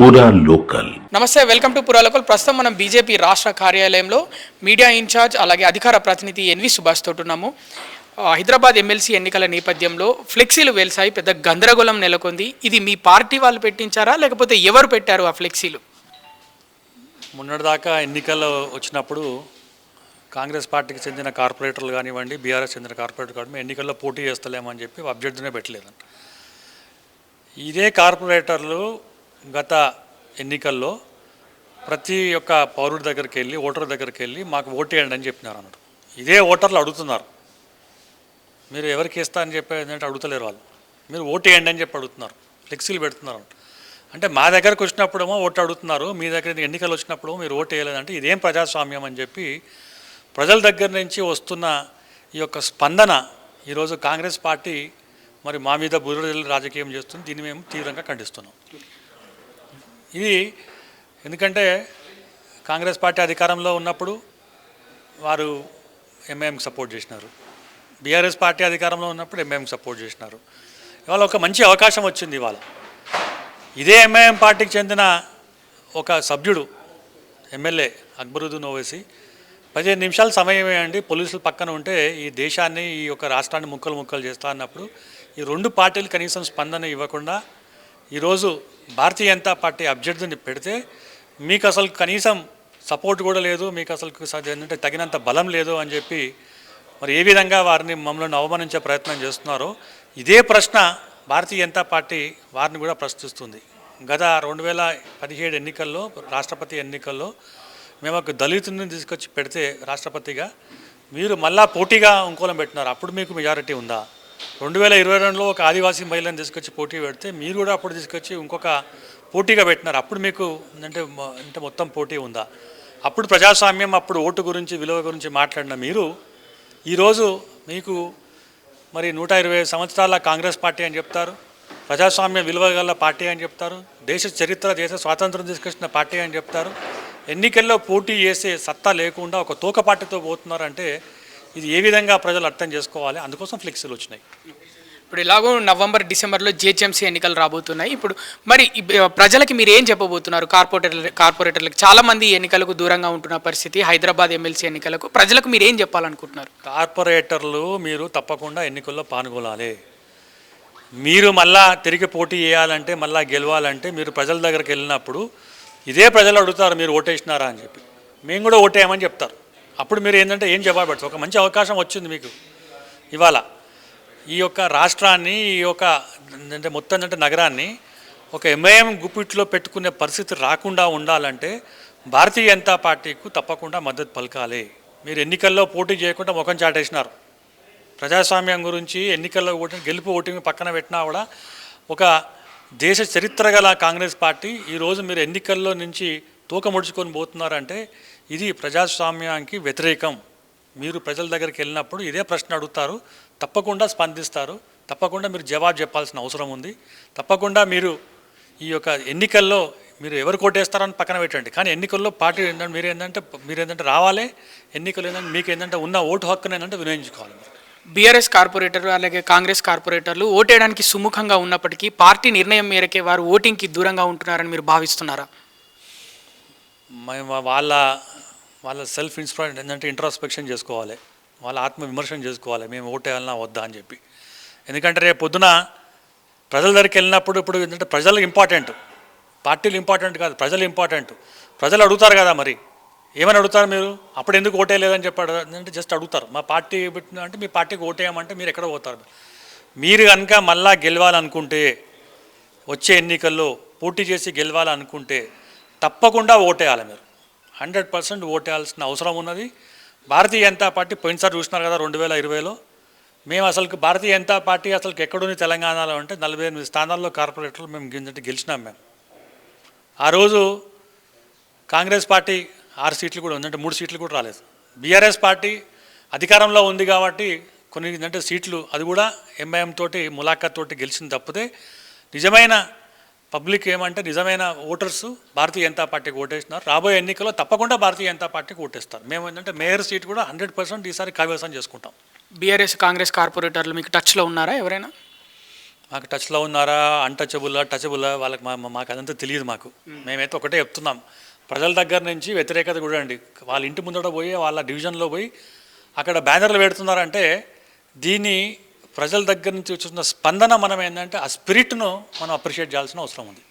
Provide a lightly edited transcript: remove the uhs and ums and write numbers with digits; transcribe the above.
పూరా లోకల్. నమస్తే, welcome to పూరా లోకల్. ప్రస్తుతం మనం బీజేపీ రాష్ట్ర కార్యాలయంలో మీడియా ఇన్ఛార్జ్ అలాగే అధికార ప్రతినిధి ఎన్వి సుభాష్ తోటి ఉన్నాము. హైదరాబాద్ ఎమ్మెల్సీ ఎన్నికల నేపథ్యంలో ఫ్లెక్సీలు వెలిసాయి, పెద్ద గందరగోళం నెలకొంది. ఇది మీ పార్టీ వాళ్ళు పెట్టించారా లేకపోతే ఎవరు పెట్టారు ఆ ఫ్లెక్సీలు? మొన్నటిదాకా ఎన్నికల్లో వచ్చినప్పుడు కాంగ్రెస్ పార్టీకి చెందిన కార్పొరేటర్లు కానివ్వండి, బీఆర్ఎస్ చెందిన కార్పొరేటర్ కానివ్వండి, ఎన్నికల్లో పోటీ చేస్తలేమని చెప్పి అభ్యర్థినే పెట్టలేదండి. ఇదే కార్పొరేటర్లు గత ఎన్నికల్లో ప్రతి ఒక్క పౌరుడి దగ్గరికి వెళ్ళి, ఓటర్ దగ్గరికి వెళ్ళి మాకు ఓటేయండి అని చెప్పినారు అన్నట్టు. ఇదే ఓటర్లు అడుగుతున్నారు, మీరు ఎవరికి ఇస్తా అని చెప్పేదంటే అడుగుతలేరు వాళ్ళు, మీరు ఓటేయండి అని చెప్పి అడుగుతున్నారు, ఫ్లెక్సీలు పెడుతున్నారు. అంటే మా దగ్గరకు వచ్చినప్పుడేమో ఓటు అడుగుతున్నారు, మీ దగ్గర ఎన్నికలు వచ్చినప్పుడు మీరు ఓటు వేయలేదంటే ఇదేం ప్రజాస్వామ్యం అని చెప్పి ప్రజల దగ్గర నుంచి వస్తున్న ఈ యొక్క స్పందన ఈరోజు కాంగ్రెస్ పార్టీ మరి మా మీద బురద రాజకీయం చేస్తుంది. దీన్ని మేము తీవ్రంగా ఖండిస్తున్నాం. ఇది ఎందుకంటే కాంగ్రెస్ పార్టీ అధికారంలో ఉన్నప్పుడు వారు ఎంఐఎంకి సపోర్ట్ చేసినారు, బీఆర్ఎస్ పార్టీ అధికారంలో ఉన్నప్పుడు ఎంఐఎంకి సపోర్ట్ చేసినారు. ఇవాళ ఒక మంచి అవకాశం వచ్చింది. ఇవాళ ఇదే ఎంఐఎం పార్టీకి చెందిన ఒక సభ్యుడు ఎమ్మెల్యే అక్బరుద్దీన్ ఓవైసీ 15 నిమిషాల సమయం వేయండి, పోలీసులు పక్కన ఉంటే ఈ దేశాన్ని, ఈ యొక్క రాష్ట్రాన్ని ముక్కలు ముక్కలు చేస్తా అన్నప్పుడు ఈ రెండు పార్టీలు కనీసం స్పందన ఇవ్వకుండా ఈరోజు భారతీయ జనతా పార్టీ అభ్యర్థిని పెడితే మీకు అసలు కనీసం సపోర్ట్ కూడా లేదు, మీకు అసలు ఏంటంటే తగినంత బలం లేదు అని చెప్పి మరి ఏ విధంగా వారిని మమ్మల్ని అవమానించే ప్రయత్నం చేస్తున్నారో ఇదే ప్రశ్న భారతీయ జనతా పార్టీ వారిని కూడా ప్రశ్నిస్తుంది. గత 2017 ఎన్నికల్లో, రాష్ట్రపతి ఎన్నికల్లో మేము ఒక దళితుని తీసుకొచ్చి పెడితే రాష్ట్రపతిగా మీరు మళ్ళా పోటీగా ఇంకోలం పెట్టినారు, అప్పుడు మీకు మెజారిటీ ఉందా? 2022లో ఒక ఆదివాసీ మహిళను తీసుకొచ్చి పోటీ పెడితే మీరు కూడా అప్పుడు తీసుకొచ్చి ఇంకొక పోటీగా పెట్టినారు, అప్పుడు మీకు అంటే మొత్తం పోటీ ఉందా? అప్పుడు ప్రజాస్వామ్యం, అప్పుడు ఓటు గురించి, విలువ గురించి మాట్లాడిన మీరు ఈరోజు మీకు మరి 120 సంవత్సరాల కాంగ్రెస్ పార్టీ అని చెప్తారు, ప్రజాస్వామ్య విలువ గల పార్టీ అని చెప్తారు, దేశ చరిత్ర, దేశ స్వాతంత్రం తీసుకొచ్చిన పార్టీ అని చెప్తారు. ఎన్నికల్లో పోటీ చేసే సత్తా లేకుండా ఒక తోక పార్టీతో పోతున్నారంటే ఇది ఏ విధంగా ప్రజలు అర్థం చేసుకోవాలి? అందుకోసం ఫ్లెక్సీలు వచ్చినాయి. ఇప్పుడు ఎలాగో నవంబర్, డిసెంబర్లో జిహెచ్ఎంసీ ఎన్నికలు రాబోతున్నాయి. ఇప్పుడు మరి ప్రజలకి మీరు ఏం చెప్పబోతున్నారు? కార్పొరేటర్లకు చాలామంది ఎన్నికలకు దూరంగా ఉంటున్న పరిస్థితి, హైదరాబాద్ ఎమ్మెల్సీ ఎన్నికలకు ప్రజలకు మీరు ఏం చెప్పాలనుకుంటున్నారు? కార్పొరేటర్లు మీరు తప్పకుండా ఎన్నికల్లో పాల్గొనాలి. మీరు మళ్ళా తిరిగి పోటీ చేయాలంటే, మళ్ళా గెలవాలంటే మీరు ప్రజల దగ్గరికి వెళ్ళినప్పుడు ఇదే ప్రజలు అడుగుతారు, మీరు ఓటేసినారా అని చెప్పి. మేము కూడా ఓటేయమని చెప్తారు. అప్పుడు మీరు ఏంటంటే ఏం జవాబు పెడతారు? ఒక మంచి అవకాశం వచ్చింది మీకు ఇవాళ. ఈ యొక్క రాష్ట్రాన్ని, ఈ యొక్క అంటే మొత్తం అంటే నగరాన్ని ఒక ఎంఐఎం గుప్పిట్లో పెట్టుకునే పరిస్థితి రాకుండా ఉండాలంటే భారతీయ జనతా పార్టీకు తప్పకుండా మద్దతు పలకాలి. మీరు ఎన్నికల్లో పోటీ చేయకుండా ముఖం చాటేసినారు. ప్రజాస్వామ్యం గురించి ఎన్నికల్లో గెలుపు ఓటింగ్ పక్కన పెట్టినా కూడా ఒక దేశ చరిత్ర గల కాంగ్రెస్ పార్టీ ఈరోజు మీరు ఎన్నికల్లో నుంచి తూక ముడుచుకొని పోతున్నారంటే ఇది ప్రజాస్వామ్యానికి వ్యతిరేకం. మీరు ప్రజల దగ్గరికి వెళ్ళినప్పుడు ఇదే ప్రశ్న అడుగుతారు, తప్పకుండా స్పందిస్తారు, తప్పకుండా మీరు జవాబు చెప్పాల్సిన అవసరం ఉంది. తప్పకుండా మీరు ఈ యొక్క ఎన్నికల్లో మీరు ఎవరు కోటేస్తారని పక్కన పెట్టండి, కానీ ఎన్నికల్లో పార్టీ ఏంటంటే మీరు ఏంటంటే రావాలి. ఎన్నికలు ఏంటంటే మీకు ఏంటంటే ఉన్న ఓటు హక్కును ఏంటంటే వినియోగించుకోవాలి. బీఆర్ఎస్ కార్పొరేటర్ అలాగే కాంగ్రెస్ కార్పొరేటర్లు ఓటేయడానికి సుముఖంగా ఉన్నప్పటికీ పార్టీ నిర్ణయం మేరకే వారు ఓటింగ్కి దూరంగా ఉంటున్నారని మీరు భావిస్తున్నారా? వాళ్ళ సెల్ఫ్ ఏంటంటే ఇంట్రాస్పెక్షన్ చేసుకోవాలి, వాళ్ళ ఆత్మ విమర్శన చేసుకోవాలి, మేము ఓటేయాలన్నా వద్దా అని చెప్పి. ఎందుకంటే రేపు పొద్దున ప్రజల దగ్గరికి వెళ్ళినప్పుడు ఇప్పుడు ఏంటంటే ప్రజలు ఇంపార్టెంట్, పార్టీలు ఇంపార్టెంట్ కాదు, ప్రజలు ఇంపార్టెంట్. ప్రజలు అడుగుతారు కదా, మరి ఏమని అడుగుతారు మీరు? అప్పుడు ఎందుకు ఓటేయలేదని చెప్పాడు అంటే జస్ట్ అడుగుతారు, మా పార్టీ పెట్టిన అంటే మీ పార్టీకి ఓటేయమంటే మీరు ఎక్కడ పోతారు? మీరు కనుక మళ్ళా గెలవాలనుకుంటే, వచ్చే ఎన్నికల్లో పోటీ చేసి గెలవాలనుకుంటే తప్పకుండా ఓటేయాలి. మీరు 100% ఓటేయాల్సిన అవసరం ఉన్నది. భారతీయ జనతా పార్టీ పోయినసారి చూసినారు కదా 2020లో, మేము అసలు భారతీయ జనతా పార్టీ అసలు ఎక్కడుంది తెలంగాణలో అంటే 48 స్థానాల్లో కార్పొరేటర్లు మేము గెలిచినాం. మేము ఆ రోజు కాంగ్రెస్ పార్టీ 6 సీట్లు కూడా ఉందంటే 3 సీట్లు కూడా రాలేదు. బీఆర్ఎస్ పార్టీ అధికారంలో ఉంది కాబట్టి కొన్ని ఏంటంటే సీట్లు, అది కూడా ఎంఐఎం తోటి ములాఖాత్ తోటి గెలిచింది తప్పితే నిజమైన పబ్లిక్ ఏమంటే నిజమైన ఓటర్స్ భారతీయ జనతా పార్టీకి ఓటేసినారు. రాబోయే ఎన్నికల్లో తప్పకుండా భారతీయ జనతా పార్టీకి ఓటేస్తారు. మేము ఏంటంటే మేయర్ సీట్ కూడా 100% ఈసారి కైవసం చేసుకుంటాం. బీఆర్ఎస్ కాంగ్రెస్ కార్పొరేటర్లు మీకు టచ్లో ఉన్నారా ఎవరైనా? మాకు టచ్లో ఉన్నారా, అన్టచబుల్లా, టచబుల్లా, వాళ్ళకి మాకు అదంతా తెలియదు. మేమైతే ఒకటే చెప్తున్నాం, ప్రజల దగ్గర నుంచి వ్యతిరేకత కూడా అండి. వాళ్ళ ఇంటి ముందట పోయి, వాళ్ళ డివిజన్లో పోయి అక్కడ బ్యానర్లు పెడుతున్నారంటే దీన్ని ప్రజల దగ్గర నుంచి వచ్చిన స్పందన మనం ఏంటంటే ఆ స్పిరిట్ను మనం అప్రిషియేట్ చేయాల్సిన అవసరం ఉంది.